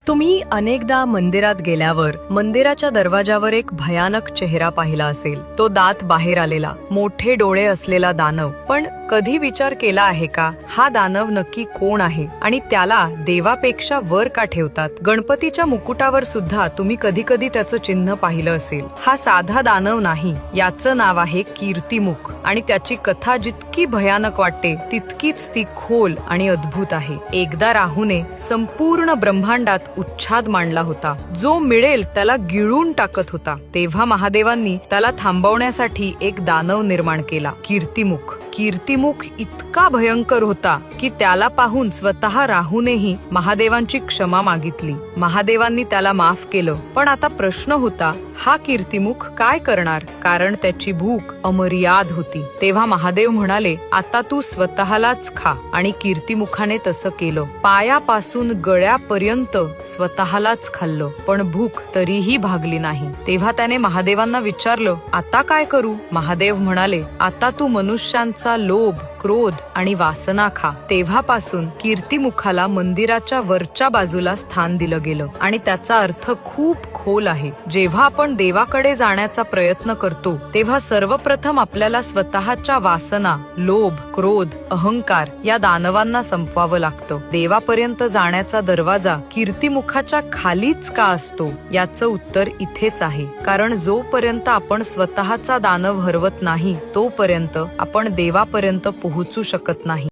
तुम्ही अनेकदा मंदिरात गेल्यावर मंदिराच्या दरवाजावर एक भयानक चेहरा पाहिला असेल. तो दात बाहेर आलेला, मोठे डोळे असलेला दानव. पण कधी विचार केला आहे का, हा दानव नक्की कोण आहे आणि त्याला देवापेक्षा वर का ठेवतात? गणपतीच्या मुकुटावर सुद्धा तुम्ही कधी कधी त्याचं चिन्ह पाहिलं असेल. हा साधा दानव नाही, याचं नाव आहे कीर्तिमुख आणि त्याची कथा जितकी भयानक वाटते तितकीच ती खोल आणि अद्भुत आहे. एकदा राहूने संपूर्ण ब्रह्मांडात उच्छाद मांडला होता, जो मिळेल त्याला गिळून टाकत होता. तेव्हा महादेवांनी त्याला थांबवण्यासाठी एक दानव निर्माण केला, कीर्तिमुख. कीर्तिमुख इतका भयंकर होता की त्याला पाहून स्वतः राहूनेही महादेवांची क्षमा मागितली. महादेवांनी त्याला माफ केलं. पण आता प्रश्न होता, हा कीर्तिमुख काय करणार? कारण त्याची भूक अमर्याद होती. तेव्हा महादेव म्हणाले, आता तू स्वतःलाच खा. आणि कीर्तिमुखाने तसं केलं. पायापासून गळ्यापर्यंत स्वतःलाच खाल्लं, पण भूक तरीही भागली नाही. तेव्हा त्याने महादेवांना विचारलं, आता काय करू? महादेव म्हणाले, आता तू मनुष्यांचा लोभ, क्रोध आणि वासना खा. तेव्हापासून कीर्तिमुखाला मंदिराच्या वरच्या बाजूला स्थान दिलं गेलं आणि त्याचा अर्थ खूप खोल आहे. जेव्हा आपण देवाकडे जाण्याचा प्रयत्न करतो तेव्हा सर्वप्रथम आपल्याला स्वतःच्या वासना, लोभ, क्रोध, अहंकार या दानवांना संपवावं लागतं. देवापर्यंत जाण्याचा दरवाजा कीर्तिमुखाच्या खालीच का असतो? याचं उत्तर इथेच आहे. कारण जोपर्यंत आपण स्वतःचा दानव हरवत नाही तोपर्यंत आपण देवापर्यंत पोहोचू शकत नाही.